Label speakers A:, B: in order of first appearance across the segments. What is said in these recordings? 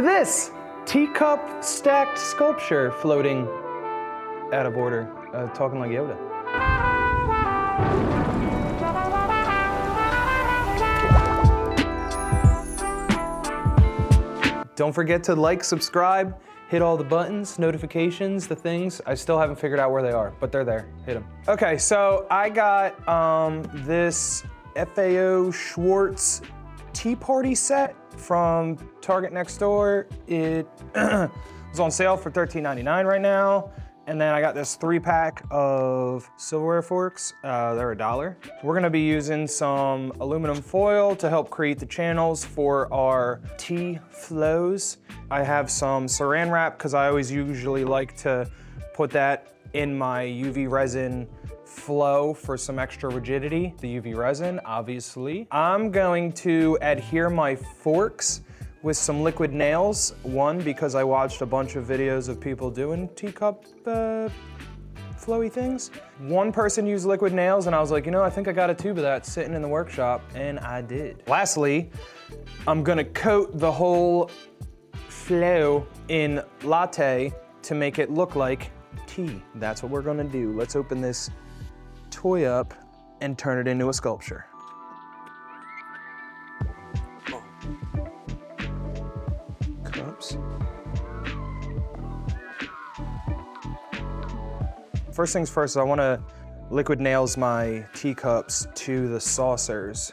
A: This teacup stacked sculpture floating out of order, talking like Yoda. Don't forget to like, subscribe, hit all the buttons, notifications, the things. I still haven't figured out where they are, but they're there. Hit them. Okay, so I got this FAO Schwartz Tea Party set from Target next door. It was on sale for $13.99 right now. And then I got this 3-pack of silverware forks. They're $1. We're gonna be using some aluminum foil to help create the channels for our tea flows. I have some saran wrap because I always usually like to put that in my UV resin flow for some extra rigidity. The UV resin, obviously. I'm going to adhere my forks with some liquid nails. One, because I watched a bunch of videos of people doing teacup flowy things. One person used liquid nails and I was like, you know, I think I got a tube of that sitting in the workshop, and I did. Lastly, I'm gonna coat the whole flow in latte to make it look like tea. That's what we're gonna do. Let's open this toy up and turn it into a sculpture. Cups. First things first, I want to liquid nails my teacups to the saucers.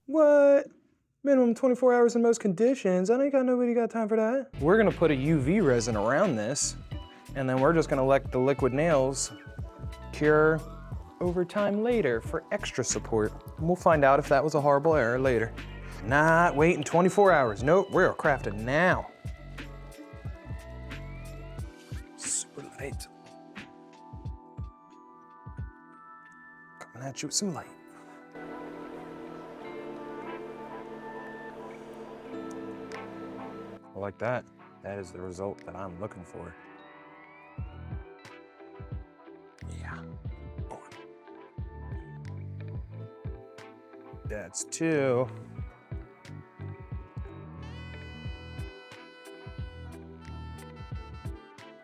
A: What? Minimum 24 hours in most conditions. I ain't got nobody got time for that. We're gonna put a UV resin around this, and then we're just gonna let the liquid nails cure over time later for extra support. And we'll find out if that was a horrible error later. Not waiting 24 hours. Nope, we're crafting now. Super light. Coming at you with some light. Like that. That is the result that I'm looking for. Yeah. That's 2.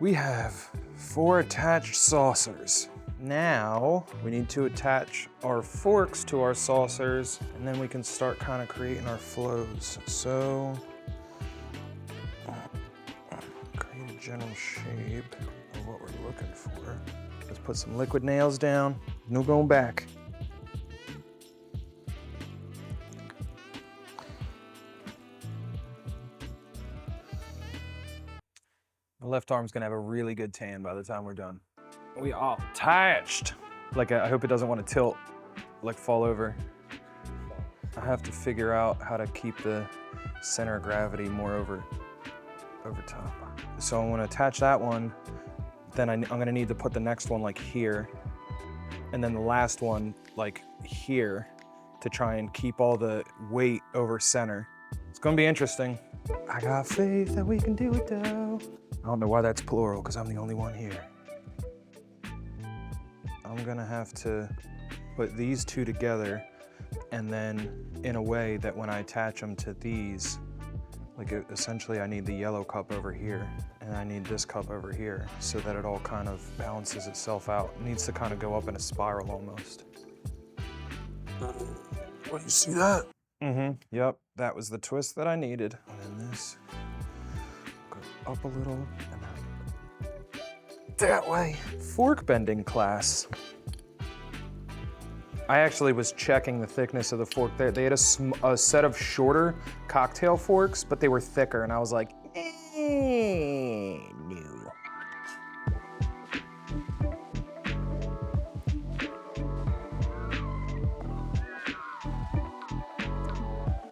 A: We have 4 attached saucers. Now we need to attach our forks to our saucers, and then we can start kind of creating our flows. So general shape of what we're looking for. Let's put some liquid nails down. No going back. The left arm's gonna have a really good tan by the time we're done. We all attached. Like, I hope it doesn't want to tilt, like fall over. I have to figure out how to keep the center of gravity more over top. So I'm gonna attach that one, then I'm gonna need to put the next one like here, and then the last one like here to try and keep all the weight over center. It's gonna be interesting. I got faith that we can do it though. I don't know why that's plural, because I'm the only one here. I'm gonna have to put these two together, and then in a way that when I attach them to these, like essentially I need the yellow cup over here, and I need this cup over here, so that it all kind of balances itself out. It needs to kind of go up in a spiral almost. What, you see that? Mm-hmm, yep, that was the twist that I needed. And then this, go up a little, and then that way. Fork bending class. I actually was checking the thickness of the fork. They had a set of shorter cocktail forks, but they were thicker, and I was like, no.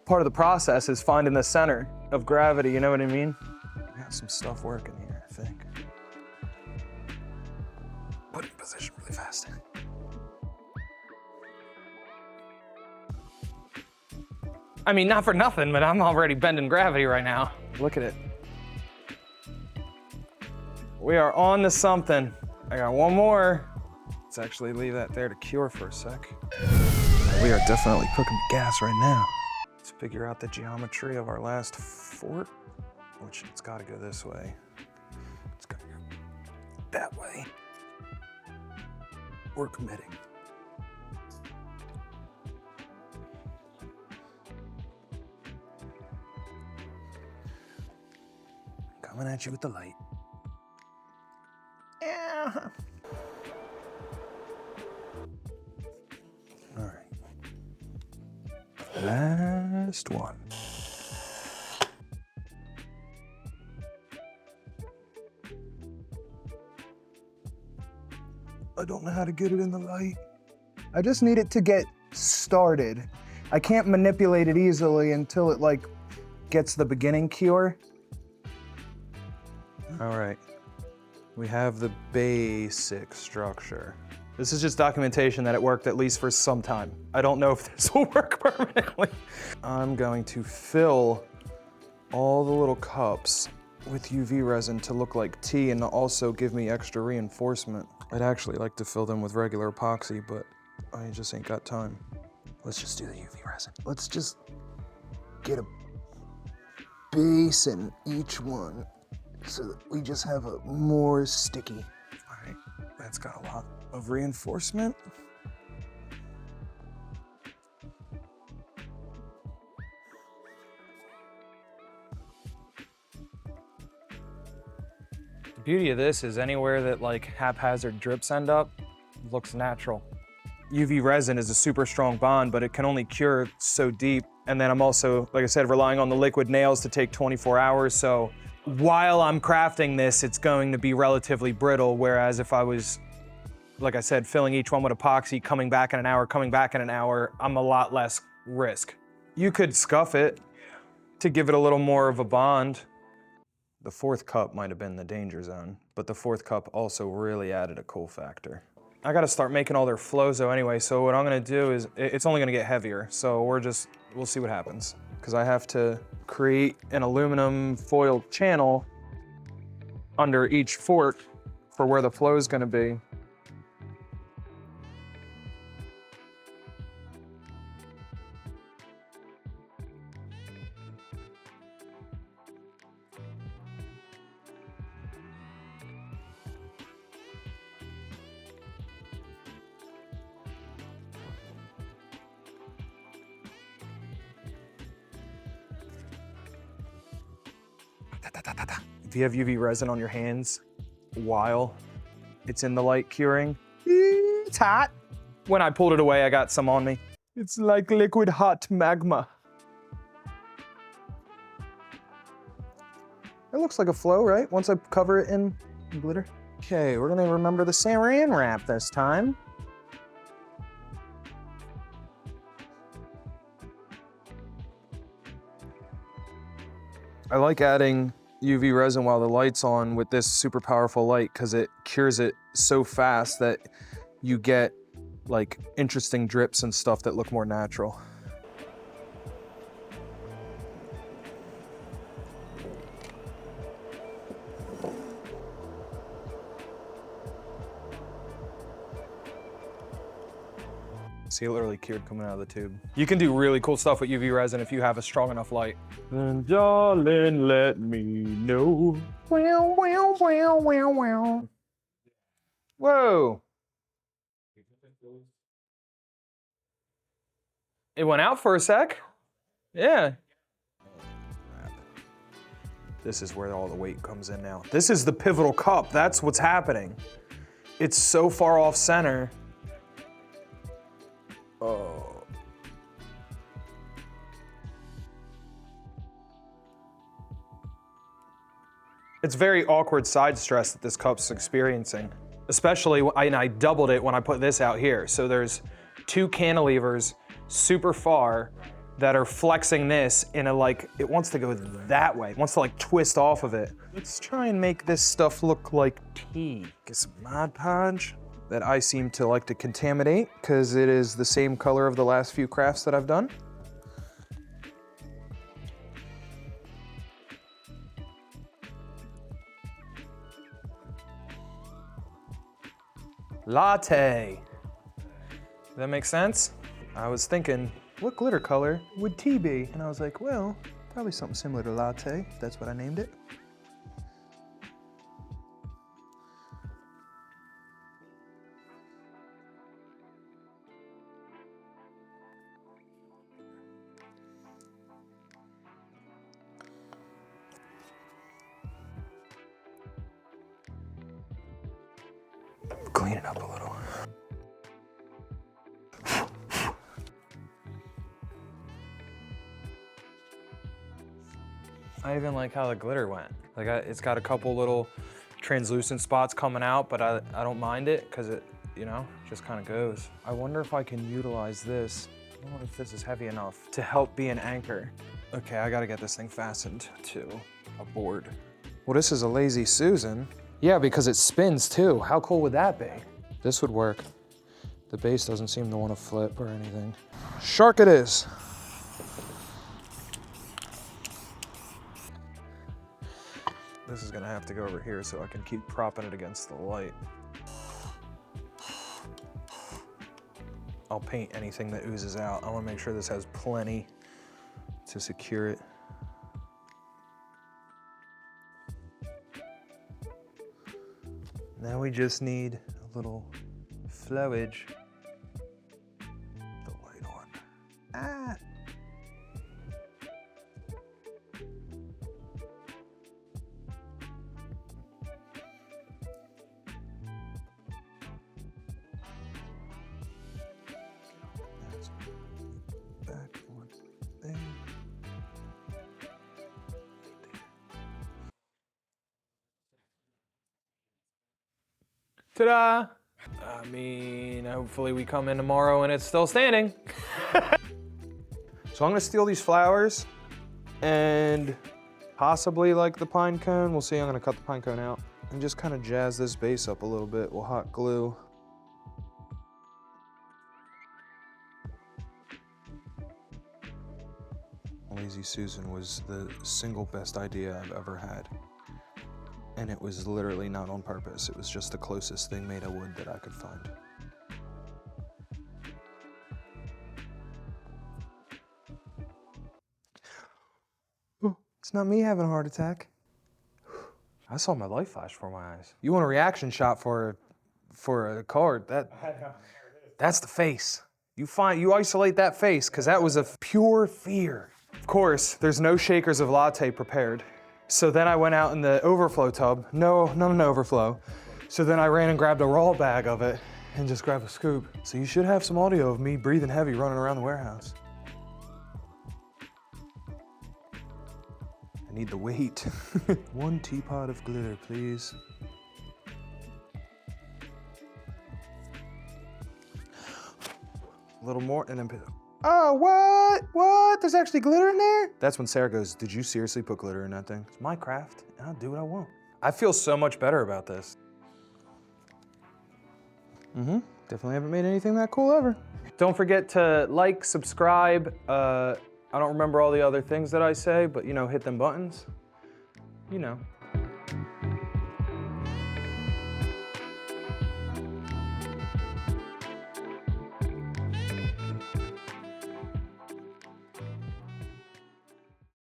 A: Part of the process is finding the center of gravity, you know what I mean? I got some stuff working here, I think. Put it in position really fast. I mean, not for nothing, but I'm already bending gravity right now. Look at it. We are on to something. I got one more. Let's actually leave that there to cure for a sec. We are definitely cooking gas right now. Let's figure out the geometry of our last fort, which it's gotta go this way. It's gotta go that way. We're committing. Coming at you with the light. Yeah. All right. Last one. I don't know how to get it in the light. I just need it to get started. I can't manipulate it easily until it like gets the beginning cure. All right, we have the basic structure. This is just documentation that it worked at least for some time. I don't know if this will work permanently. I'm going to fill all the little cups with UV resin to look like tea and to also give me extra reinforcement. I'd actually like to fill them with regular epoxy, but I just ain't got time. Let's just do the UV resin. Let's just get a base in each one so that we just have a more sticky. All right, that's got a lot of reinforcement. The beauty of this is anywhere that like haphazard drips end up, looks natural. UV resin is a super strong bond, but it can only cure so deep. And then I'm also, like I said, relying on the liquid nails to take 24 hours. So while I'm crafting this, it's going to be relatively brittle. Whereas if I was, like I said, filling each one with epoxy, coming back in an hour, coming back in an hour, I'm a lot less risk. You could scuff it to give it a little more of a bond. The fourth cup might have been the danger zone, but the fourth cup also really added a cool factor. I gotta start making all their flows though anyway, so what I'm gonna do is, it's only gonna get heavier, so we'll see what happens. Because I have to create an aluminum foil channel under each fort for where the flow is gonna be. If you have UV resin on your hands while it's in the light curing, it's hot. When I pulled it away, I got some on me. It's like liquid hot magma. It looks like a flow, right? Once I cover it in glitter. Okay, we're gonna remember the saran wrap this time. I like adding UV resin while the light's on with this super powerful light because it cures it so fast that you get like interesting drips and stuff that look more natural. See, it literally cured coming out of the tube. You can do really cool stuff with UV resin if you have a strong enough light. And darling, let me know. Wow, wow, wow, wow, wow. Whoa. It went out for a sec. Yeah. This is where all the weight comes in now. This is the pivotal cup. That's what's happening. It's so far off center. Oh. It's very awkward side stress that this cup's experiencing, especially and I doubled it when I put this out here. So there's two cantilevers super far that are flexing this in a like, it wants to go that way. It wants to like twist off of it. Let's try and make this stuff look like tea. Get some Mod Podge that I seem to like to contaminate because it is the same color of the last few crafts that I've done. Latte. Does that make sense? I was thinking, what glitter color would tea be? And I was like, well, probably something similar to latte. That's what I named it. Clean it up a little. I even like how the glitter went. Like it's got a couple little translucent spots coming out, but I don't mind it because it, you know, just kind of goes. I wonder if I can utilize this. I don't know if this is heavy enough to help be an anchor. Okay, I gotta get this thing fastened to a board. Well, this is a Lazy Susan. Yeah, because it spins too. How cool would that be? This would work. The base doesn't seem to want to flip or anything. Shark it is. This is gonna have to go over here so I can keep propping it against the light. I'll paint anything that oozes out. I wanna make sure this has plenty to secure it. Now we just need a little flowage. The light on. Ah! That's back one thing. Ta-da! I mean, hopefully we come in tomorrow and it's still standing. So I'm gonna steal these flowers and possibly like the pine cone. We'll see, I'm gonna cut the pine cone out and just kind of jazz this base up a little bit with hot glue. Lazy Susan was the single best idea I've ever had. And it was literally not on purpose. It was just the closest thing made of wood that I could find. It's not me having a heart attack. I saw my light flash before my eyes. You want a reaction shot for a card? That's the face. You isolate that face, because that was a pure fear. Of course, there's no shakers of latte prepared. So then I went out in the overflow tub. No, not an overflow. So then I ran and grabbed a raw bag of it and just grabbed a scoop. So you should have some audio of me breathing heavy running around the warehouse. I need the weight. 1 teapot of glitter, please. A little more and then, oh, what? What? There's actually glitter in there? That's when Sarah goes, did you seriously put glitter in that thing? It's my craft, and I'll do what I want. I feel so much better about this. Definitely haven't made anything that cool ever. Don't forget to like, subscribe. I don't remember all the other things that I say, but you know, hit them buttons. You know.